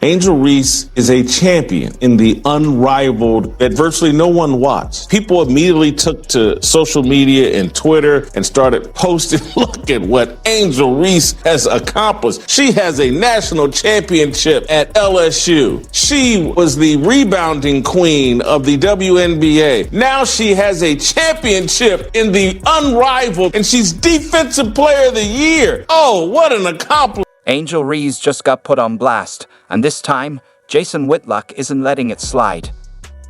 Angel Reese is a champion in the unrivaled that virtually no one watched. People immediately took to social media and Twitter and started posting, look at what Angel Reese has accomplished. She has a national championship at LSU. She was the rebounding queen of the WNBA. Now she has a championship in the unrivaled, and she's Defensive Player of the Year. Oh, what an accomplishment. Angel Reese just got put on blast, and this time, Jason Whitlock isn't letting it slide.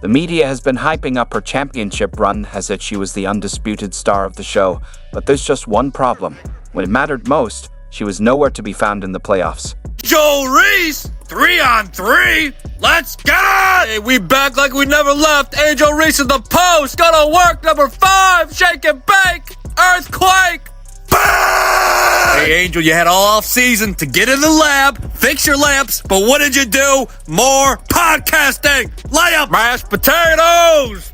The media has been hyping up her championship run as if she was the undisputed star of the show, but there's just one problem. When it mattered most, she was nowhere to be found in the playoffs. Angel Reese, 3-on-3, let's get it! Hey, we back like we never left. Angel Reese in the post, gonna work number 5, shake and bake, earthquake. Hey, Angel, you had all off season to get in the lab, fix your lamps, but what did you do? More podcasting! Layup! Mashed potatoes!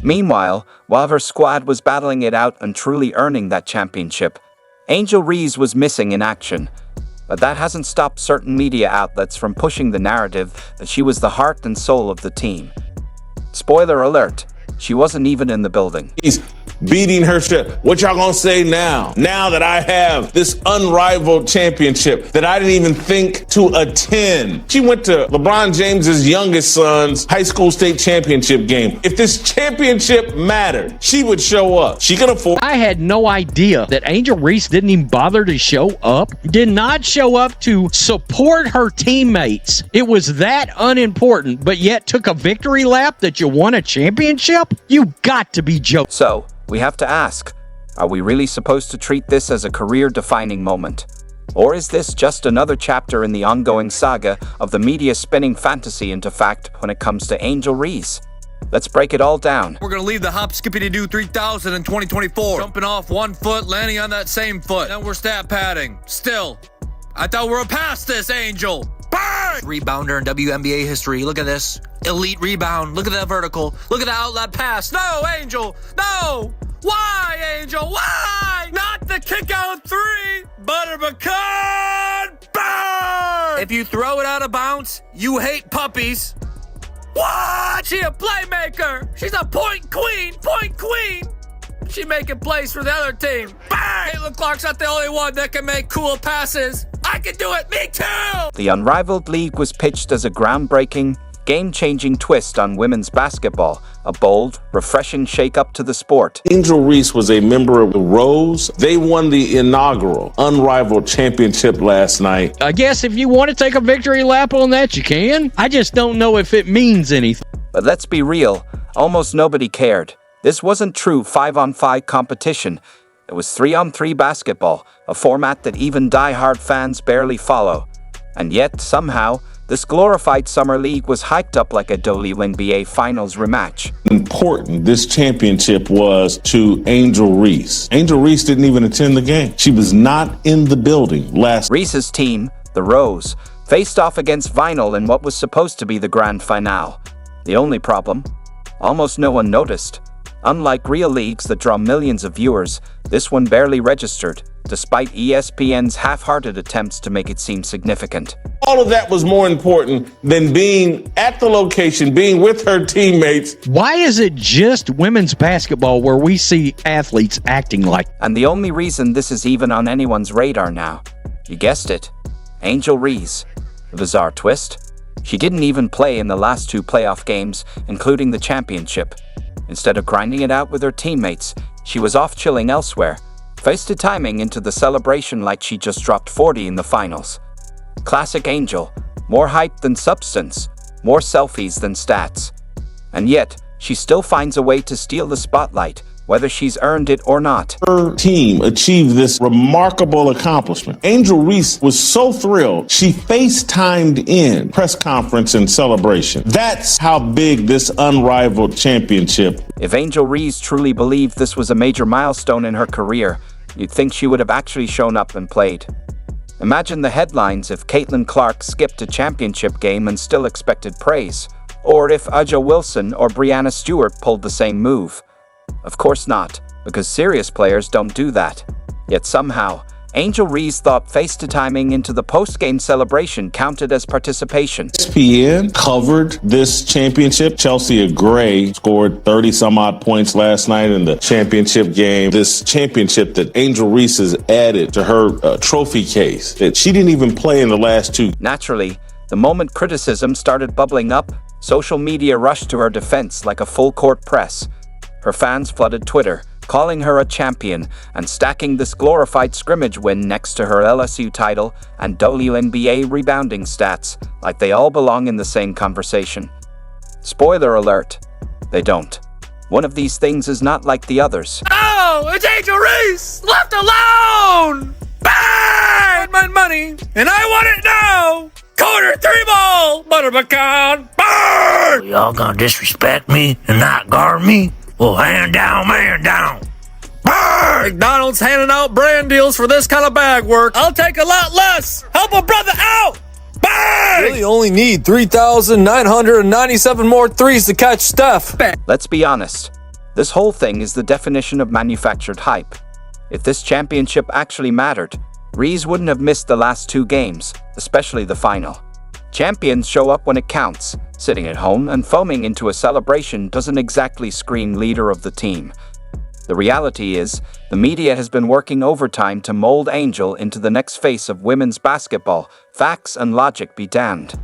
Meanwhile, while her squad was battling it out and truly earning that championship, Angel Reese was missing in action. But that hasn't stopped certain media outlets from pushing the narrative that she was the heart and soul of the team. Spoiler alert, she wasn't even in the building. He's beating her shit. What y'all gonna say now? Now that I have this unrivaled championship that I didn't even think to attend. She went to LeBron James's youngest son's high school state championship game. If this championship mattered, she would show up. She can afford. I had no idea that Angel Reese didn't even bother to show up. Did not show up to support her teammates. It was that unimportant, but yet took a victory lap that you won a championship? You got to be joking. So, we have to ask, are we really supposed to treat this as a career-defining moment? Or is this just another chapter in the ongoing saga of the media spinning fantasy into fact when it comes to Angel Reese? Let's break it all down. We're gonna leave the hop skippity do 3000 in 2024. Jumping off 1 foot, landing on that same foot. Then we're stat padding. Still, I thought we were past this, Angel. Bang! Rebounder in WNBA history. Look at this. Elite rebound. Look at that vertical. Look at the outlet pass. No, Angel. No. Why, Angel? Why? Not the kick out 3. Butter pecan. Bang! If you throw it out of bounds, you hate puppies. What? She a playmaker. She's a point queen. Point queen. She making plays for the other team. Bang! Caitlin Clark's not the only one that can make cool passes. I can do it. Me too. The Unrivaled League was pitched as a groundbreaking, game-changing twist on women's basketball, a bold, refreshing shake-up to the sport. Angel Reese was a member of the Rose. They won the inaugural Unrivaled Championship last night. I guess if you want to take a victory lap on that, you can. I just don't know if it means anything. But let's be real, almost nobody cared. This wasn't true 5-on-5 competition. It was 3-on-3 basketball, a format that even die-hard fans barely follow. And yet, somehow, this glorified summer league was hyped up like a WNBA Finals rematch. Important this championship was to Angel Reese. Angel Reese didn't even attend the game. She was not in the building last. Reese's team, the Rose, faced off against Vinyl in what was supposed to be the grand finale. The only problem? Almost no one noticed. Unlike real leagues that draw millions of viewers, this one barely registered, despite ESPN's half-hearted attempts to make it seem significant. All of that was more important than being at the location, being with her teammates. Why is it just women's basketball where we see athletes acting like? And the only reason this is even on anyone's radar now, you guessed it, Angel Reese. A bizarre twist. She didn't even play in the last 2 playoff games, including the championship. Instead of grinding it out with her teammates, she was off chilling elsewhere, face to timing into the celebration like she just dropped 40 in the finals. Classic Angel, more hype than substance, more selfies than stats. And yet, she still finds a way to steal the spotlight, whether she's earned it or not. Her team achieved this remarkable accomplishment. Angel Reese was so thrilled, she FaceTimed in press conference and celebration. That's how big this unrivaled championship. If Angel Reese truly believed this was a major milestone in her career, you'd think she would have actually shown up and played. Imagine the headlines if Caitlin Clark skipped a championship game and still expected praise, or if Aja Wilson or Breanna Stewart pulled the same move. Of course not, because serious players don't do that. Yet somehow, Angel Reese thought FaceTiming into the post-game celebration counted as participation. ESPN covered this championship. Chelsea Gray scored 30-some-odd points last night in the championship game. This championship that Angel Reese has added to her trophy case that she didn't even play in the last two. Naturally, the moment criticism started bubbling up, social media rushed to her defense like a full-court press. Her fans flooded Twitter, calling her a champion and stacking this glorified scrimmage win next to her LSU title and WNBA rebounding stats like they all belong in the same conversation. Spoiler alert, they don't. One of these things is not like the others. Oh, it's Angel Reese! Left alone! Bang! My money, and I want it now! Quarter 3 ball! Butter pecan! Burn! Y'all gonna disrespect me and not guard me? Well, hand down, man down. Burn! McDonald's handing out brand deals for this kind of bag work. I'll take a lot less. Help a brother out. Bang! Really only need 3,997 more threes to catch Steph. Let's be honest. This whole thing is the definition of manufactured hype. If this championship actually mattered, Reese wouldn't have missed the last 2 games, especially the final. Champions show up when it counts. Sitting at home and foaming into a celebration doesn't exactly scream leader of the team. The reality is, the media has been working overtime to mold Angel into the next face of women's basketball. Facts and logic be damned.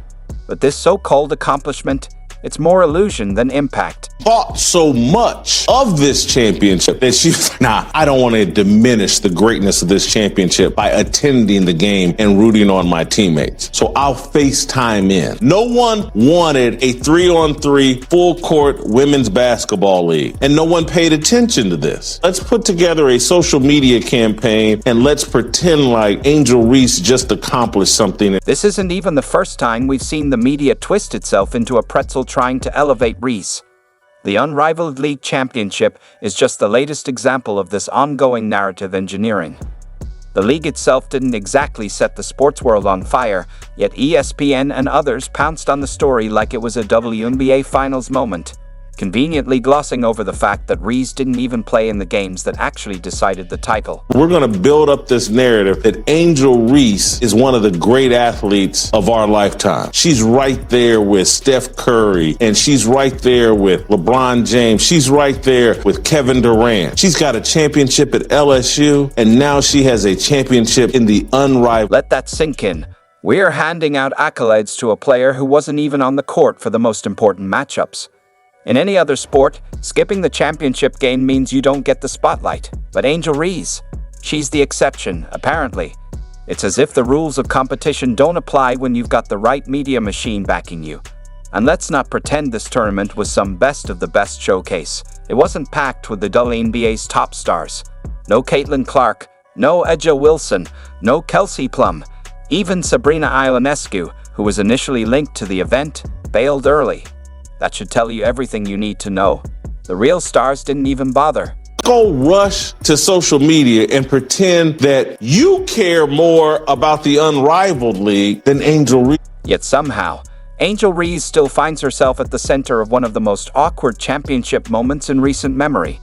But this so-called accomplishment, it's more illusion than impact. Thought so much of this championship that she's I don't want to diminish the greatness of this championship by attending the game and rooting on my teammates. So I'll FaceTime in. No one wanted a 3-on-3 full court women's basketball league, and no one paid attention to this. Let's put together a social media campaign and let's pretend like Angel Reese just accomplished something. This isn't even the first time we've seen the media twist itself into a pretzel trying to elevate Reese. The unrivaled league championship is just the latest example of this ongoing narrative engineering. The league itself didn't exactly set the sports world on fire, yet ESPN and others pounced on the story like it was a WNBA finals moment, conveniently glossing over the fact that Reese didn't even play in the games that actually decided the title. We're going to build up this narrative that Angel Reese is one of the great athletes of our lifetime. She's right there with Steph Curry, and she's right there with LeBron James. She's right there with Kevin Durant. She's got a championship at LSU, and now she has a championship in the unrivaled. Let that sink in. We're handing out accolades to a player who wasn't even on the court for the most important matchups. In any other sport, skipping the championship game means you don't get the spotlight. But Angel Reese, she's the exception, apparently. It's as if the rules of competition don't apply when you've got the right media machine backing you. And let's not pretend this tournament was some best of the best showcase. It wasn't packed with the WNBA's top stars. No Caitlin Clark, no Edja Wilson, no Kelsey Plum. Even Sabrina Ionescu, who was initially linked to the event, bailed early. That should tell you everything you need to know. The real stars didn't even bother. Go rush to social media and pretend that you care more about the unrivaled league than Angel Reese. Yet somehow, Angel Reese still finds herself at the center of one of the most awkward championship moments in recent memory.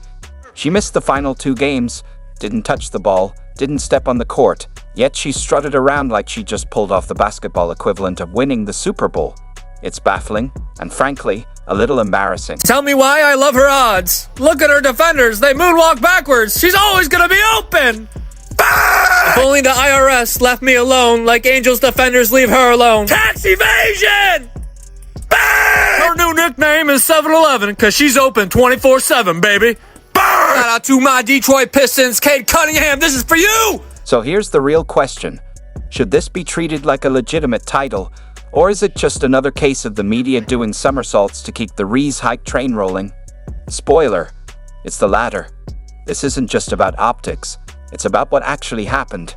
She missed the final 2 games, didn't touch the ball, didn't step on the court, yet she strutted around like she just pulled off the basketball equivalent of winning the Super Bowl. It's baffling, and frankly, a little embarrassing. Tell me why I love her odds. Look at her defenders. They moonwalk backwards. She's always gonna be open. Bang! If only the IRS left me alone like Angel's defenders leave her alone. Tax evasion! Bang! Her new nickname is 7-Eleven because she's open 24/7, baby. Bang! Shout out to my Detroit Pistons, Cade Cunningham. This is for you! So here's the real question. Should this be treated like a legitimate title, or is it just another case of the media doing somersaults to keep the Reese hype train rolling? Spoiler, it's the latter. This isn't just about optics, it's about what actually happened.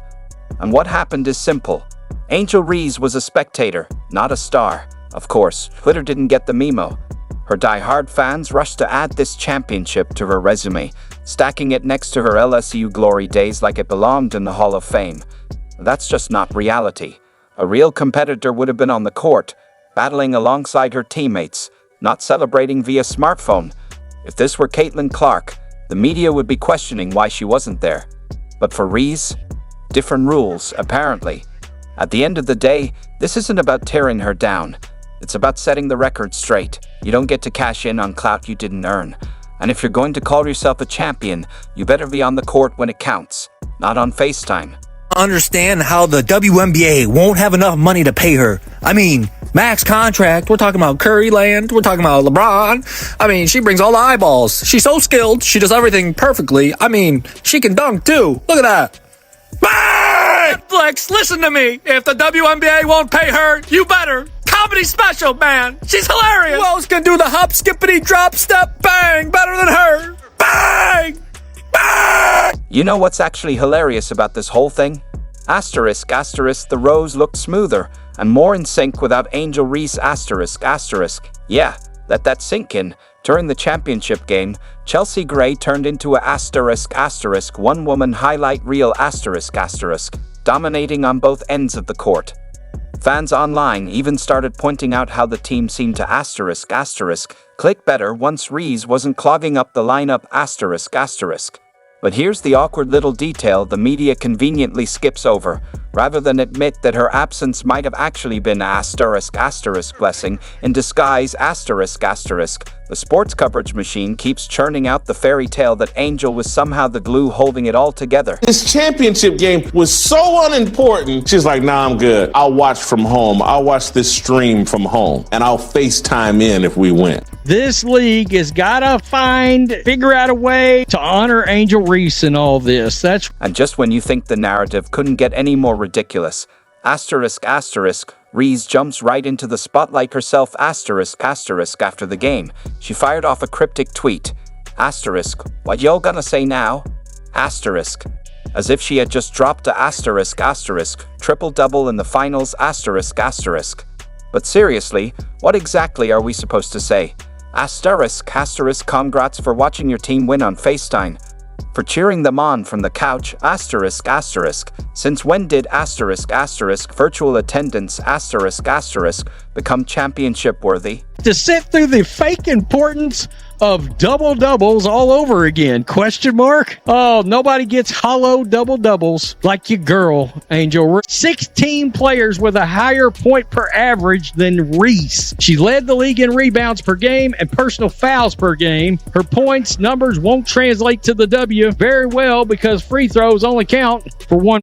And what happened is simple. Angel Reese was a spectator, not a star. Of course, Twitter didn't get the memo. Her die-hard fans rushed to add this championship to her resume, stacking it next to her LSU glory days like it belonged in the Hall of Fame. That's just not reality. A real competitor would have been on the court, battling alongside her teammates, not celebrating via smartphone. If this were Caitlin Clark, the media would be questioning why she wasn't there. But for Reese, Different rules, apparently. At the end of the day, this isn't about tearing her down. It's about setting the record straight. You don't get to cash in on clout you didn't earn. And if you're going to call yourself a champion, you better be on the court when it counts, not on FaceTime. Understand how the WNBA won't have enough money to pay her. I mean, max contract. We're talking about Curry land. We're talking about LeBron. I mean, she brings all the eyeballs. She's so skilled. She does everything perfectly. I mean, she can dunk too. Look at that. Bang! Netflix, listen to me. If the WNBA won't pay her, you better. Comedy special, man. She's hilarious. Who else can do the hop, skippity, drop, step, bang better than her? Bang! Bang! You know what's actually hilarious about this whole thing? Asterisk, asterisk, the rows looked smoother and more in sync without Angel Reese, asterisk, asterisk. Yeah, let that sink in. During the championship game, Chelsea Gray turned into a asterisk, asterisk, one-woman highlight reel, asterisk, asterisk, dominating on both ends of the court. Fans online even started pointing out how the team seemed to asterisk, asterisk, click better once Reese wasn't clogging up the lineup, asterisk, asterisk. But here's the awkward little detail the media conveniently skips over, rather than admit that her absence might have actually been asterisk, asterisk blessing in disguise, asterisk, asterisk. The sports coverage machine keeps churning out the fairy tale that Angel was somehow the glue holding it all together. This championship game was so unimportant. She's like, nah, I'm good. I'll watch from home. I'll watch this stream from home, and I'll FaceTime in if we win. This league has got to figure out a way to honor Angel Reese in all this. And just when you think the narrative couldn't get any more ridiculous, asterisk, asterisk, Reese jumps right into the spotlight herself, asterisk, asterisk, after the game. She fired off a cryptic tweet, asterisk, what y'all gonna say now? Asterisk. As if she had just dropped a asterisk, asterisk, triple-double in the finals, asterisk, asterisk. But seriously, what exactly are we supposed to say? Asterisk, asterisk, congrats for watching your team win on FaceTime. For cheering them on from the couch, asterisk, asterisk. Since when did asterisk, asterisk, virtual attendance, asterisk, asterisk, become championship worthy? To sit through the fake importance of double-doubles all over again, question mark? Oh, nobody gets hollow double-doubles like your girl, Angel Reese. 16 players with a higher point per average than Reese. She led the league in rebounds per game and personal fouls per game. Her points numbers won't translate to the W very well because free throws only count for one.